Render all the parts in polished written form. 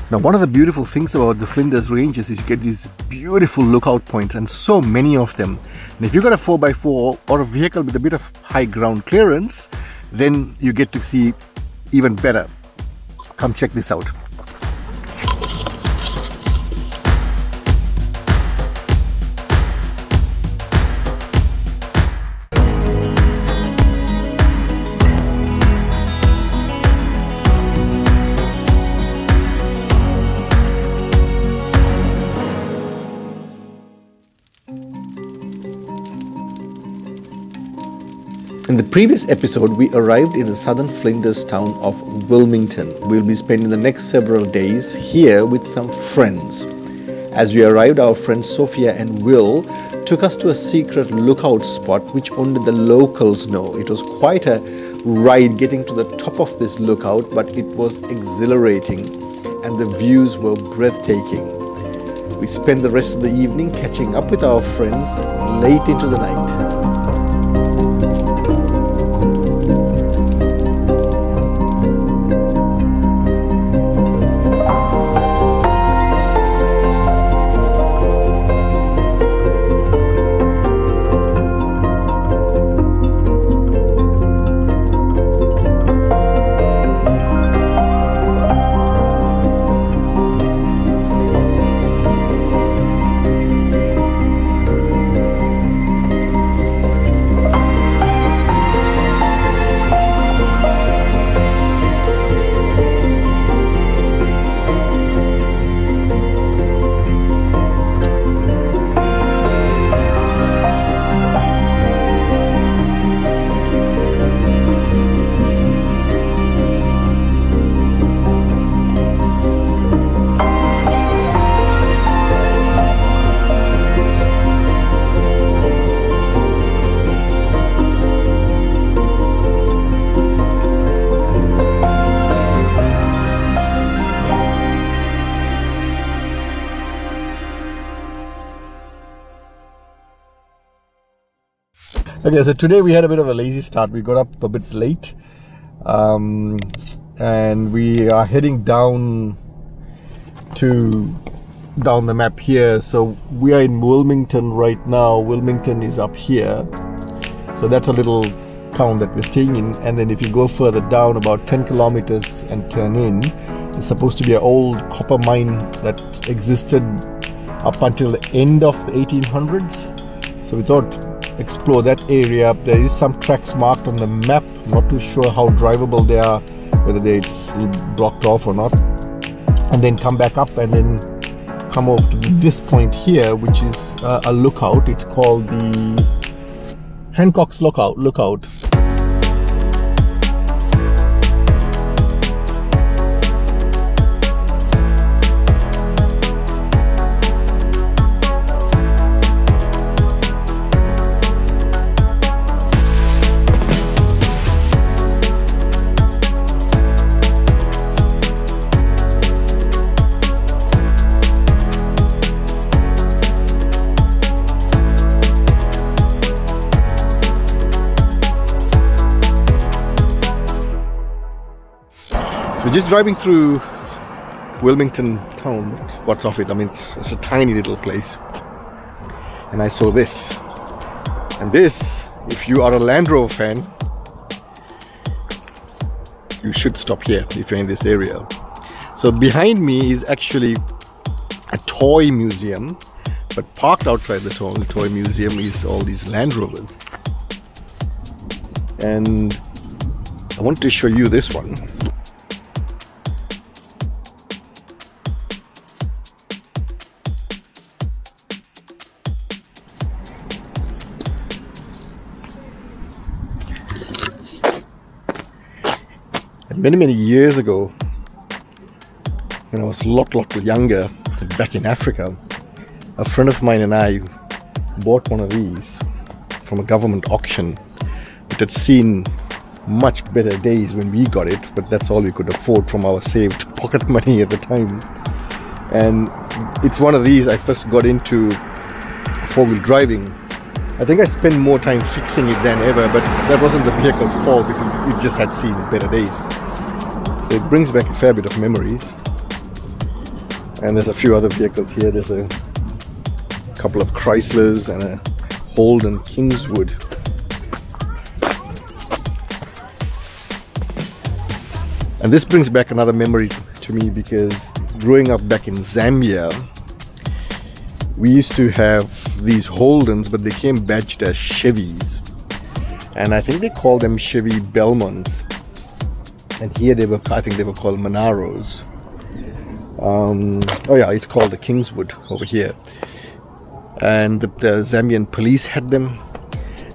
Now, one of the beautiful things about the Flinders Ranges is you get these beautiful lookout points, and so many of them. And if you've got a 4x4 or a vehicle with a bit of high ground clearance, then you get to see even better. Come check this out. In the previous episode, we arrived in the southern Flinders town of Wilmington. We'll be spending the next several days here with some friends. As we arrived, our friends Sophia and Will took us to a secret lookout spot which only the locals know. It was quite a ride getting to the top of this lookout, but it was exhilarating and the views were breathtaking. We spent the rest of the evening catching up with our friends late into the night. Okay, so today we had a bit of a lazy start. We got up a bit late and we are heading down the map here. So we are in Wilmington right now. Wilmington is up here, so that's a little town that we're staying in. And then if you go further down about 10 kilometers and turn in, it's supposed to be an old copper mine that existed up until the end of the 1800s. So we thought explore that area. There is some tracks marked on the map, not too sure how drivable they are, whether it's blocked off or not, and then come back up and then come off to this point here, which is a lookout. It's called the Hancock's Lookout. We're just driving through Wilmington town. What's of it? I mean, it's a tiny little place. And I saw this. And this, if you are a Land Rover fan, you should stop here if you're in this area. So behind me is actually a toy museum, but parked outside the toy museum is all these Land Rovers. And I want to show you this one. Many years ago, when I was a lot younger, back in Africa, a friend of mine and I bought one of these from a government auction. It had seen much better days when we got it, but that's all we could afford from our saved pocket money at the time. And it's one of these I first got into four-wheel driving. I think I spent more time fixing it than ever, but that wasn't the vehicle's fault because it just had seen better days. So it brings back a fair bit of memories. And there's a few other vehicles here. There's a couple of Chryslers and a Holden Kingswood. And this brings back another memory to me, because growing up back in Zambia, we used to have these Holdens, but they came badged as Chevys. And I think they called them Chevy Belmonts. And here they were, I think they were called Monaros. Oh yeah, it's called the Kingswood over here. And the Zambian police had them.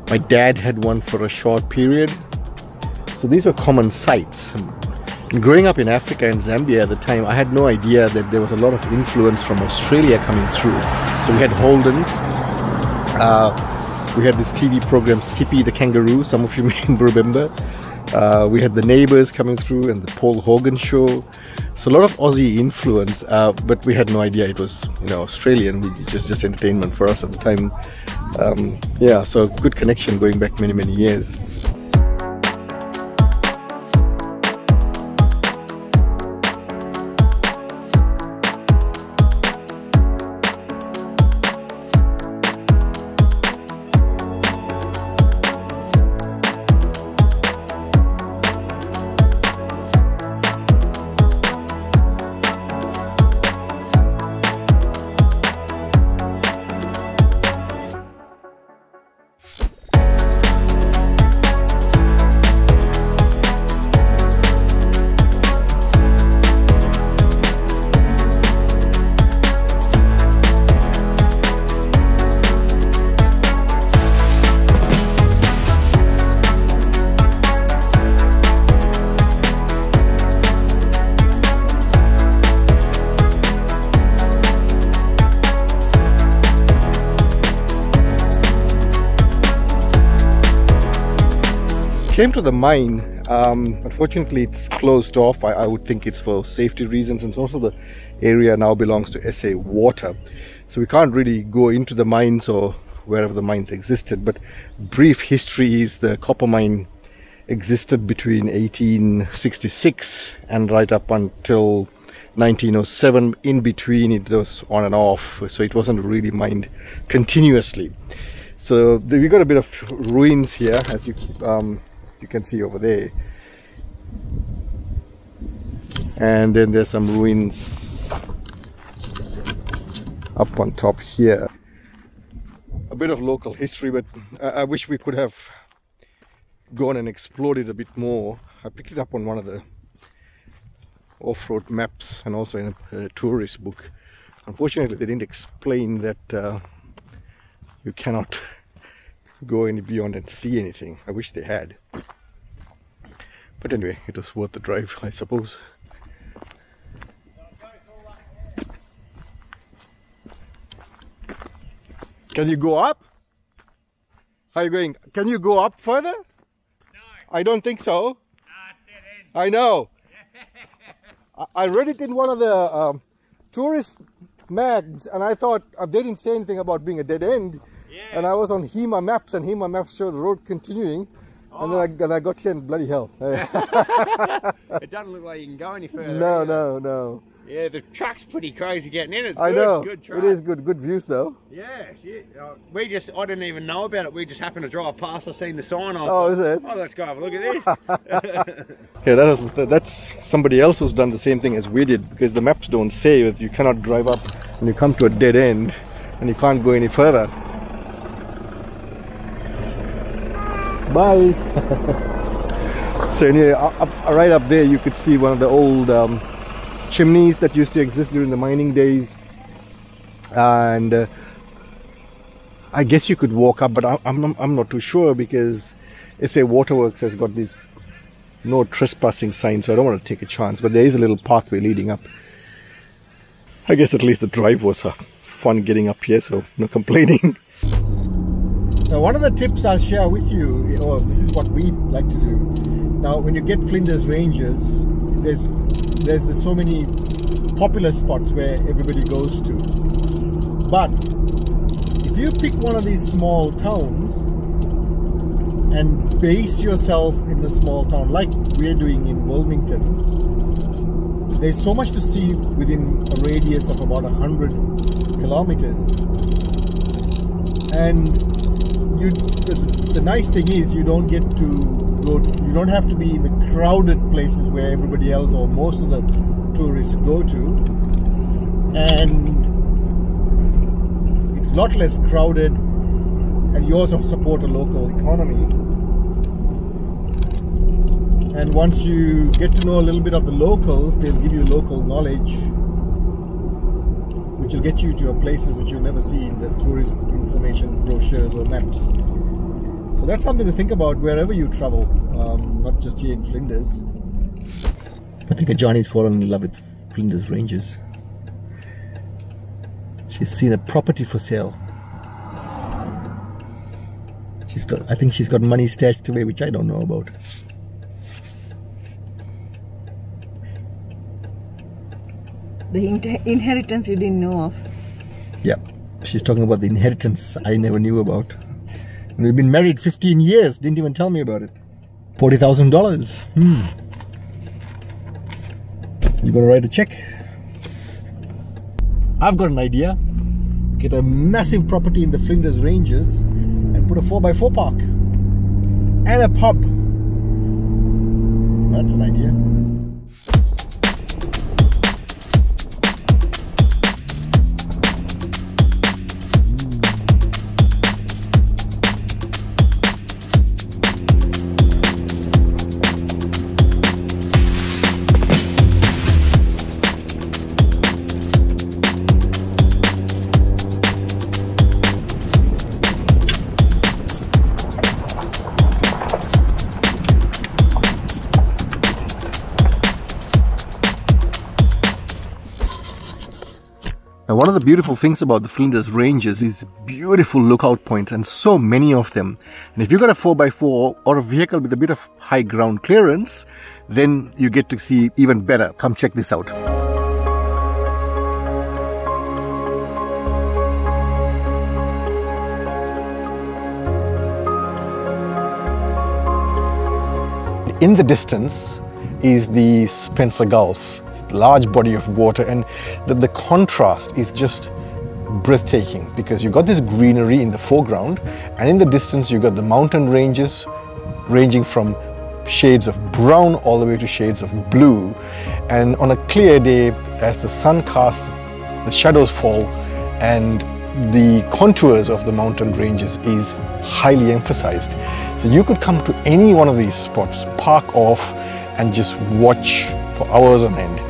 My dad had one for a short period. So these were common sights. And growing up in Africa and Zambia at the time, I had no idea that there was a lot of influence from Australia coming through. So we had Holdens. We had this TV program Skippy the Kangaroo, some of you may remember. We had the Neighbours coming through and the Paul Hogan Show. So a lot of Aussie influence, but we had no idea it was, you know, Australian. We just entertainment for us at the time. Yeah, so good connection going back many years. Came to the mine. Unfortunately it's closed off. I would think it's for safety reasons, and also the area now belongs to SA Water, so we can't really go into the mines or wherever the mines existed. But brief history is the copper mine existed between 1866 and right up until 1907. In between it was on and off, so it wasn't really mined continuously. So we got a bit of ruins here, as you can see over there, and then there's some ruins up on top here. A bit of local history, but I wish we could have gone and explored it a bit more. I picked it up on one of the off-road maps and also in a tourist book. Unfortunately they didn't explain that you cannot go any beyond and see anything. I wish they had. But anyway, it was worth the drive, I suppose. Can you go up? How are you going? Can you go up further? No. I don't think so. Nah, it's dead end. I know. I read it in one of the tourist mags, and I thought they didn't say anything about being a dead end. Yeah. And I was on HEMA Maps, and HEMA Maps showed the road continuing. Oh. And then I got here and bloody hell. It doesn't look like you can go any further. No. Yeah, the track's pretty crazy getting in. It's I good, know. Good track. It is good. Good views though. Yeah, shit. I didn't even know about it. We just happened to drive past. I seen the sign. Oh, is it? Oh, let's go have a look at this. Yeah, that's somebody else who's done the same thing as we did, because the maps don't say that you cannot drive up and you come to a dead end and you can't go any further. Bye. So anyway, right up there you could see one of the old chimneys that used to exist during the mining days, and I guess you could walk up, but I'm not too sure, because SA Waterworks has got these no trespassing signs, so I don't want to take a chance. But there is a little pathway leading up. I guess at least the drive was fun getting up here, so no complaining. Now, one of the tips I'll share with you, or this is what we like to do. Now, when you get Flinders Ranges, there's so many popular spots where everybody goes to. But if you pick one of these small towns and base yourself in the small town, like we're doing in Wilmington, there's so much to see within a radius of about 100 kilometers. And the nice thing is you don't get to you don't have to be in the crowded places where everybody else or most of the tourists go to, and it's a lot less crowded, and you also support a local economy. And once you get to know a little bit of the locals, they'll give you local knowledge, which will get you to places which you'll never see in the tourist information brochures or maps. So that's something to think about wherever you travel, not just here in Flinders. I think Johnny's fallen in love with Flinders Ranges. She's seen a property for sale. I think she's got money stashed away, which I don't know about. The inheritance you didn't know of. Yeah, she's talking about the inheritance I never knew about. And we've been married 15 years, didn't even tell me about it. $40,000. You gonna write a check? I've got an idea. Get a massive property in the Flinders Ranges and put a 4x4 park and a pub. That's an idea. Now, one of the beautiful things about the Flinders Ranges is beautiful lookout points, and so many of them. And if you've got a 4x4 or a vehicle with a bit of high ground clearance, then you get to see even better. Come check this out. In the distance is the Spencer Gulf. It's a large body of water, and the contrast is just breathtaking because you've got this greenery in the foreground, and in the distance you've got the mountain ranges ranging from shades of brown all the way to shades of blue. And on a clear day, as the sun casts, the shadows fall, and the contours of the mountain ranges is highly emphasized. So you could come to any one of these spots, park off, and just watch for hours on end.